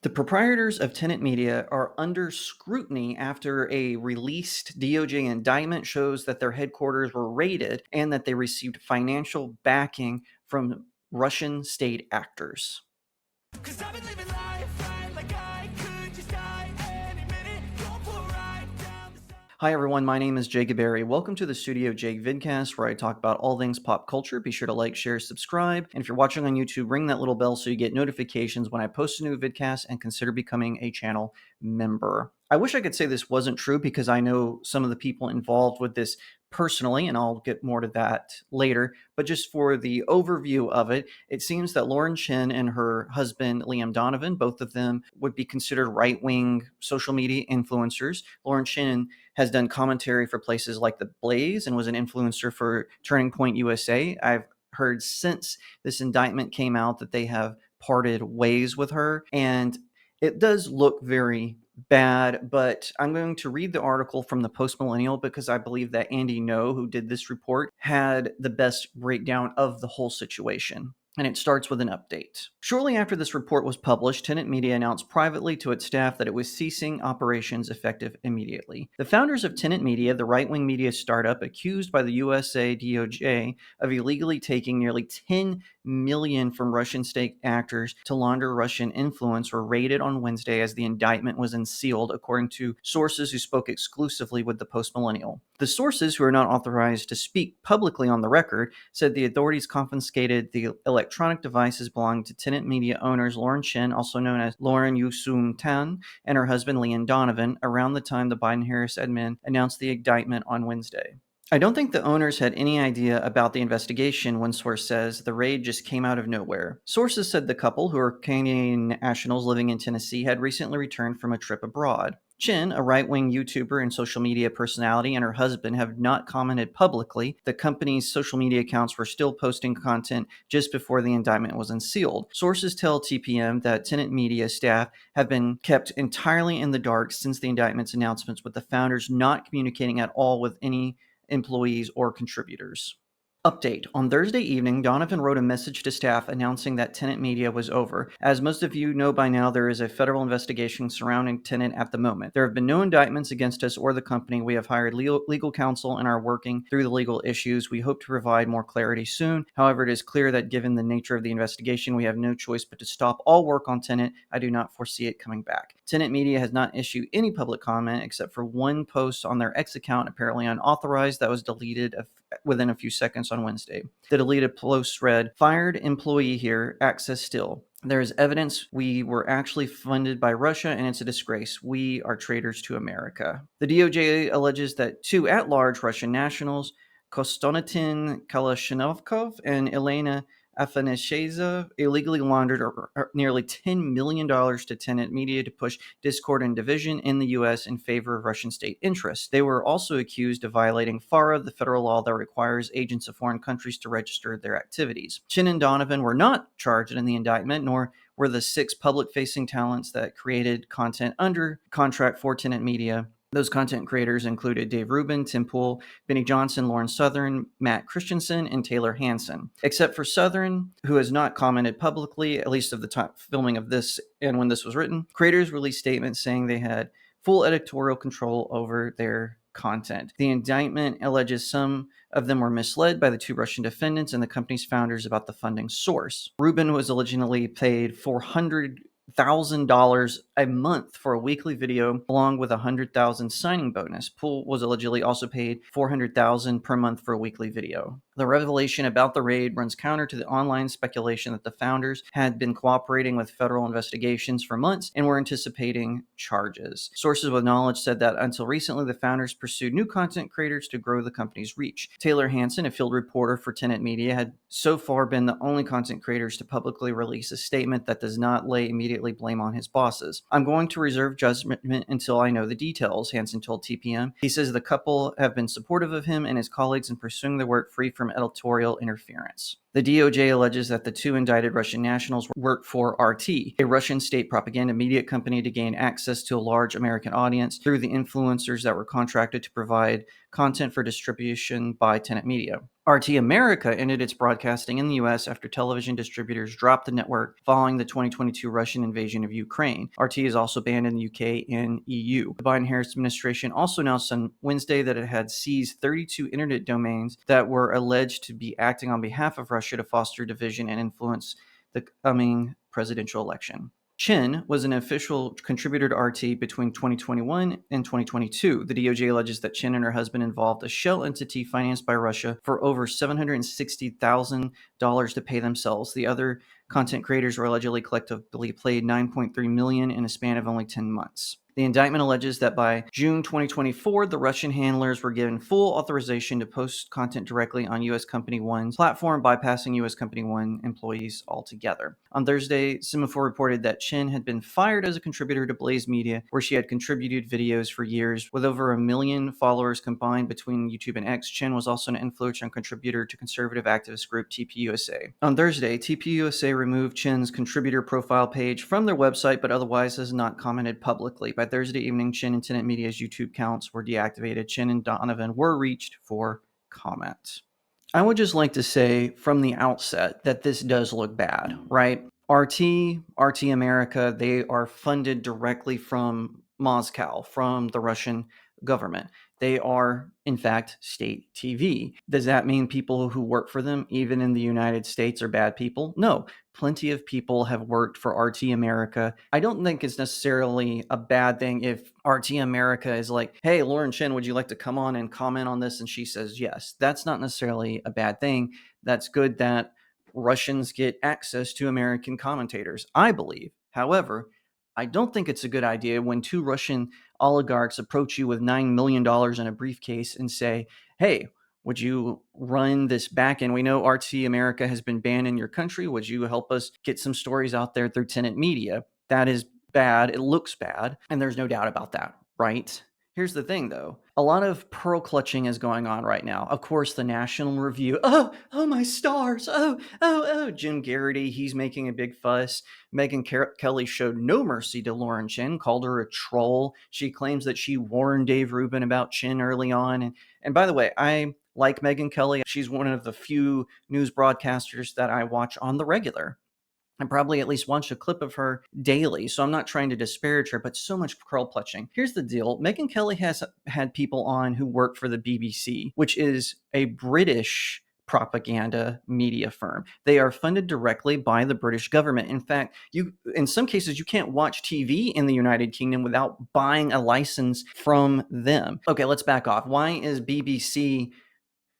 The proprietors of Tenet Media are under scrutiny after a released DOJ indictment shows that their headquarters were raided and that they received financial backing from Russian state actors. Hi everyone, my name is Jake. Welcome to the StudioJake vidcast where I talk about all things pop culture. Be sure to like, share, subscribe, and if you're watching on YouTube, ring that little bell so you get notifications when I post a new vidcast, and consider becoming a channel member. I wish I could say this wasn't true because I know some of the people involved with this personally, and I'll get more to that later. But just for the overview of it, it seems that Lauren Chen and her husband, Liam Donovan, both of them would be considered right-wing social media influencers. Lauren Chen has done commentary for places like The Blaze and was an influencer for Turning Point USA. I've heard since this indictment came out that they have parted ways with her, and it does look very bad, but I'm going to read the article from the Post Millennial because I believe that Andy No, who did this report, had the best breakdown of the whole situation. And it starts with an update. Shortly after this report was published, Tenet Media announced privately to its staff that it was ceasing operations effective immediately. The founders of Tenet Media, the right-wing media startup accused by the USA DOJ of illegally taking nearly $10 million from Russian state actors to launder Russian influence, were raided on Wednesday as the indictment was unsealed, according to sources who spoke exclusively with the Post Millennial. The sources, who are not authorized to speak publicly on the record, said the authorities confiscated the electronic devices belonging to Tenet Media owners Lauren Chen, also known as Lauren Yusung Tan, and her husband Liam Donovan around the time the Biden-Harris admin announced the indictment on Wednesday. I don't think the owners had any idea about the investigation, one source says. The raid just came out of nowhere. Sources said the couple, who are Canadian nationals living in Tennessee, had recently returned from a trip abroad. Chen, a right-wing YouTuber and social media personality, and her husband have not commented publicly. The company's social media accounts were still posting content just before the indictment was unsealed. Sources tell TPM that Tenet Media staff have been kept entirely in the dark since the indictment's announcements, with the founders not communicating at all with any employees or contributors. Update. On Thursday evening, Donovan wrote a message to staff announcing that Tenet Media was over. As most of you know by now, there is a federal investigation surrounding Tenet at the moment. There have been no indictments against us or the company. We have hired legal counsel and are working through the legal issues. We hope to provide more clarity soon. However, it is clear that given the nature of the investigation, we have no choice but to stop all work on Tenet. I do not foresee it coming back. Tenet Media has not issued any public comment except for one post on their X account, apparently unauthorized, that was deleted within a few seconds on Wednesday. The deleted post read, "Fired employee here, access still. There is evidence we were actually funded by Russia, and it's a disgrace. We are traitors to America." The DOJ alleges that two at-large Russian nationals, Konstantin Kalashnikov and Elena Afanasieva, illegally laundered nearly $10 million to Tenet Media to push discord and division in the U.S. in favor of Russian state interests. They were also accused of violating FARA, the federal law that requires agents of foreign countries to register their activities. Chen and Donovan were not charged in the indictment, nor were the 6 public-facing talents that created content under contract for Tenet Media. Those content creators included Dave Rubin, Tim Pool, Benny Johnson, Lauren Southern, Matt Christensen, and Taylor Hansen. Except for Southern, who has not commented publicly, at least of the time filming of this and when this was written, creators released statements saying they had full editorial control over their content. The indictment alleges some of them were misled by the 2 Russian defendants and the company's founders about the funding source. Rubin was originally paid $400,000 a month for a weekly video, along with a $100,000 signing bonus. Poole was allegedly also paid $400,000 per month for a weekly video. The revelation about the raid runs counter to the online speculation that the founders had been cooperating with federal investigations for months and were anticipating charges. Sources with knowledge said that until recently, the founders pursued new content creators to grow the company's reach. Taylor Hansen, a field reporter for Tenet Media, had so far been the only content creators to publicly release a statement that does not lay immediately blame on his bosses. "I'm going to reserve judgment until I know the details," Hansen told TPM. He says the couple have been supportive of him and his colleagues in pursuing their work free from editorial interference. The DOJ alleges that the 2 indicted Russian nationals worked for RT, a Russian state propaganda media company, to gain access to a large American audience through the influencers that were contracted to provide content for distribution by Tenet Media. RT America ended its broadcasting in the US after television distributors dropped the network following the 2022 Russian invasion of Ukraine. RT is also banned in the UK and EU. The Biden-Harris administration also announced on Wednesday that it had seized 32 internet domains that were alleged to be acting on behalf of Russia to foster division and influence the coming presidential election. Chen was an official contributor to RT between 2021 and 2022. The DOJ alleges that Chen and her husband involved a shell entity financed by Russia for over $760,000 to pay themselves. The other content creators were allegedly collectively paid $9.3 million in a span of only 10 months. The indictment alleges that by June 2024, the Russian handlers were given full authorization to post content directly on U.S. Company One's platform, bypassing U.S. Company One employees altogether. On Thursday, Semaphore reported that Chen had been fired as a contributor to Blaze Media, where she had contributed videos for years. With over 1 million followers combined between YouTube and X, Chen was also an influential contributor to conservative activist group TPUSA. On Thursday, TPUSA removed Chen's contributor profile page from their website, but otherwise has not commented publicly. By Thursday evening, Chen and Tenet Media's YouTube accounts were deactivated. Chen and Donovan were reached for comment. I would just like to say from the outset that this does look bad, right? RT America, they are funded directly from Moscow, from the Russian government. They are, in fact, state TV. Does that mean people who work for them, even in the United States, are bad people? No. Plenty of people have worked for RT America. I don't think it's necessarily a bad thing if RT America is like, hey, Lauren Chen, would you like to come on and comment on this? And she says yes. That's not necessarily a bad thing. That's good that Russians get access to American commentators, I believe. However, I don't think it's a good idea when two Russian oligarchs approach you with $9 million in a briefcase and say, hey, would you run this back? And we know RT America has been banned in your country. Would you help us get some stories out there through Tenet Media? That is bad. It looks bad. And there's no doubt about that, right? Here's the thing, though. A lot of pearl clutching is going on right now. Of course, the National Review. Oh, my stars. Oh. Jim Garrity, he's making a big fuss. Megyn Kelly showed no mercy to Lauren Chen, called her a troll. She claims that she warned Dave Rubin about Chen early on. And by the way, I like Megyn Kelly. She's one of the few news broadcasters that I watch on the regular. I probably at least watch a clip of her daily, so I'm not trying to disparage her, but so much pearl clutching. Here's the deal. Megyn Kelly has had people on who work for the BBC, which is a British propaganda media firm. They are funded directly by the British government. In fact, in some cases, you can't watch TV in the United Kingdom without buying a license from them. Okay, let's back off. Why is BBC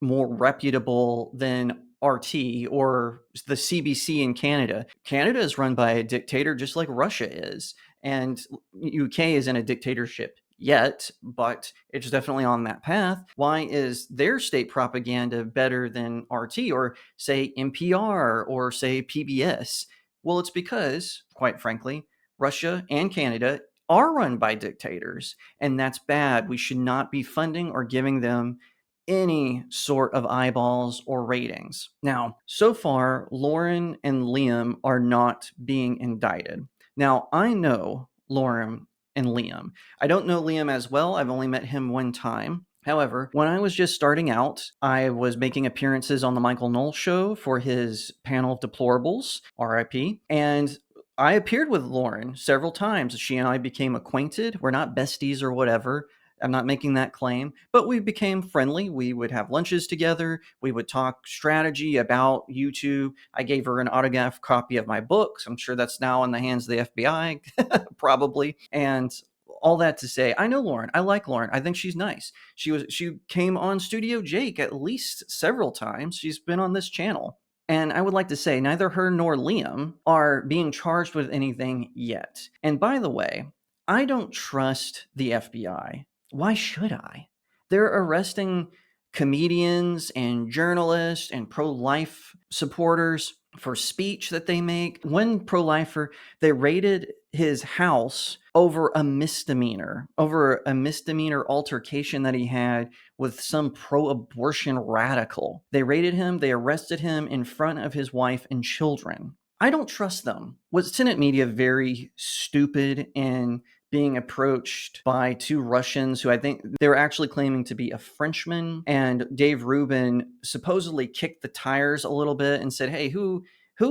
more reputable than RT or the CBC in Canada? Canada is run by a dictator just like Russia is, and UK is in a dictatorship yet, but it's definitely on that path. Why is their state propaganda better than RT or say NPR or say PBS? Well, it's because, quite frankly, Russia and Canada are run by dictators, and that's bad. We should not be funding or giving them any sort of eyeballs or ratings. Now, so far, Lauren and Liam are not being indicted. Now, I know Lauren and Liam. I don't know Liam as well. I've only met him one time. However, when I was just starting out, I was making appearances on the Michael Knowles show for his panel of deplorables, RIP, and I appeared with Lauren several times. She and I became acquainted. We're not besties or whatever. I'm not making that claim, but we became friendly. We would have lunches together. We would talk strategy about YouTube. I gave her an autographed copy of my books. I'm sure that's now in the hands of the FBI, probably. And all that to say, I know Lauren. I like Lauren. I think she's nice. She came on StudioJake at least several times. She's been on this channel. And I would like to say neither her nor Liam are being charged with anything yet. And by the way, I don't trust the FBI. Why should I? They're arresting comedians and journalists and pro-life supporters for speech that they make. One pro-lifer, they raided his house over a misdemeanor altercation that he had with some pro-abortion radical. They raided him, they arrested him in front of his wife and children. I don't trust them. Was Tenet Media very stupid in being approached by two Russians who I think they were actually claiming to be a Frenchman. And Dave Rubin supposedly kicked the tires a little bit and said, hey, who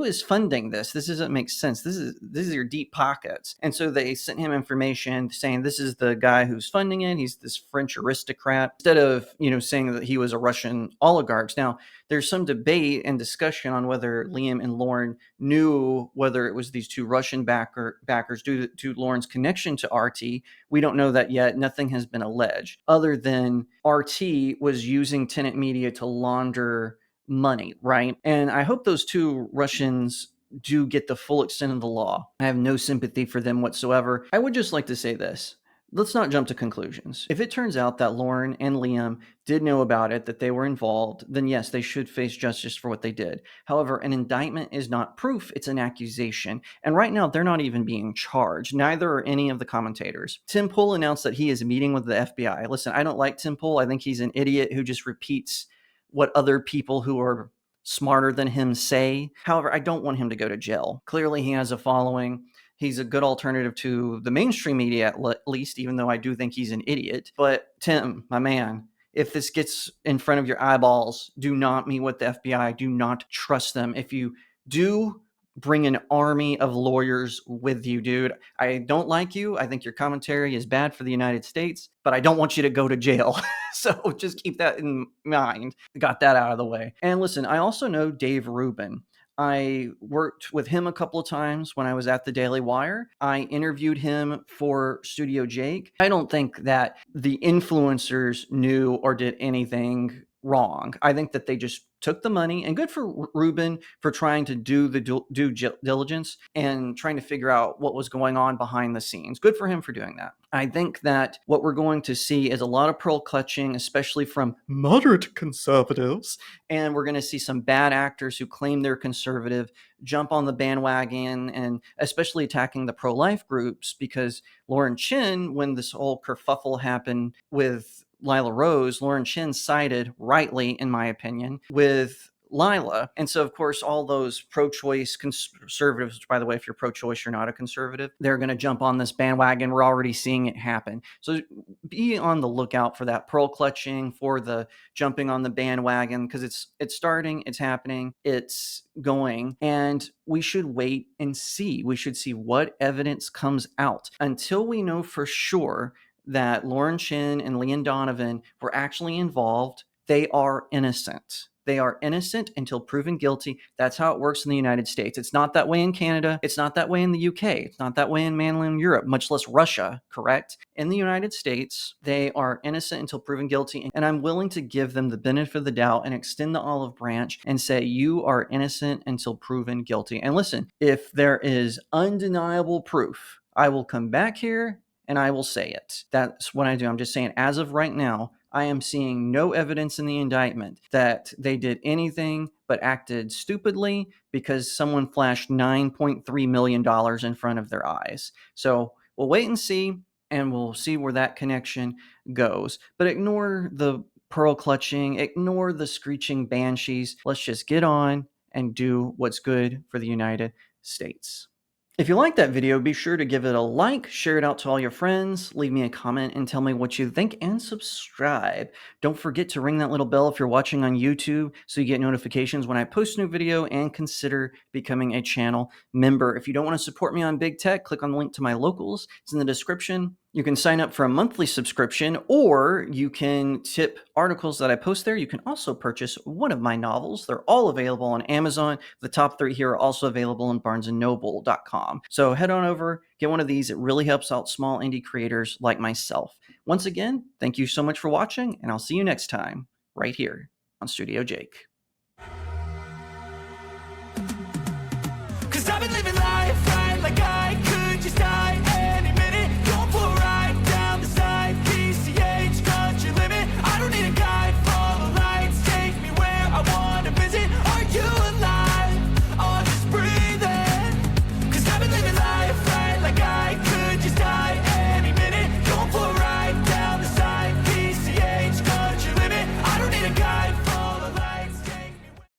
is funding this? This doesn't make sense. This is your deep pockets. And so they sent him information saying this is the guy who's funding it. He's this French aristocrat, instead of, saying that he was a Russian oligarch. Now, there's some debate and discussion on whether Liam and Lauren knew whether it was these two Russian backers due to Lauren's connection to RT. We don't know that yet. Nothing has been alleged other than RT was using Tenet Media to launder money, right? And I hope those two Russians do get the full extent of the law. I have no sympathy for them whatsoever. I would just like to say this. Let's not jump to conclusions. If it turns out that Lauren and Liam did know about it, that they were involved, then yes, they should face justice for what they did. However, an indictment is not proof, it's an accusation. And right now, they're not even being charged. Neither are any of the commentators. Tim Pool announced that he is meeting with the FBI. Listen, I don't like Tim Pool. I think he's an idiot who just repeats what other people who are smarter than him say. However, I don't want him to go to jail. Clearly, he has a following. He's a good alternative to the mainstream media, at least, even though I do think he's an idiot. But Tim, my man, if this gets in front of your eyeballs, do not meet with the FBI. Do not trust them. If you do, bring an army of lawyers with you, dude. I don't like you. I think your commentary is bad for the United States, but I don't want you to go to jail. So just keep that in mind. Got that out of the way. And listen, I also know Dave Rubin. I worked with him a couple of times when I was at the Daily Wire. I interviewed him for StudioJake. I don't think that the influencers knew or did anything wrong. I think that they just took the money, and good for Rubin for trying to do the due diligence and trying to figure out what was going on behind the scenes. Good for him for doing that. I think that what we're going to see is a lot of pearl clutching, especially from moderate conservatives, and we're going to see some bad actors who claim they're conservative jump on the bandwagon, and especially attacking the pro-life groups, because Lauren Chen, when this whole kerfuffle happened with Lila Rose, Lauren Chen sided, rightly in my opinion, with Lila. And so, of course, all those pro-choice conservatives, which, by the way, if you're pro-choice, you're not a conservative, they're going to jump on this bandwagon. We're already seeing it happen. So be on the lookout for that pearl clutching, for the jumping on the bandwagon, because it's starting, it's happening, it's going, and we should wait and see. We should see what evidence comes out. Until we know for sure that Lauren Chen and Leon Donovan were actually involved, they are innocent. They are innocent until proven guilty. That's how it works in the United States. It's not that way in Canada. It's not that way in the UK. It's not that way in mainland Europe, much less Russia, correct? In the United States, they are innocent until proven guilty. And I'm willing to give them the benefit of the doubt and extend the olive branch and say, you are innocent until proven guilty. And listen, if there is undeniable proof, I will come back here and I will say it. That's what I do. I'm just saying, as of right now, I am seeing no evidence in the indictment that they did anything but acted stupidly because someone flashed $9.3 million in front of their eyes. So we'll wait and see, and we'll see where that connection goes. But ignore the pearl clutching, ignore the screeching banshees. Let's just get on and do what's good for the United States. If you liked that video, be sure to give it a like, share it out to all your friends, leave me a comment and tell me what you think, and subscribe. Don't forget to ring that little bell if you're watching on YouTube so you get notifications when I post a new video, and consider becoming a channel member. If you don't want to support me on Big Tech, click on the link to my locals. It's in the description. You can sign up for a monthly subscription, or you can tip articles that I post there. You can also purchase one of my novels. They're all available on Amazon. The top 3 here are also available on barnesandnoble.com. So head on over, get one of these. It really helps out small indie creators like myself. Once again, thank you so much for watching, and I'll see you next time right here on Studio Jake.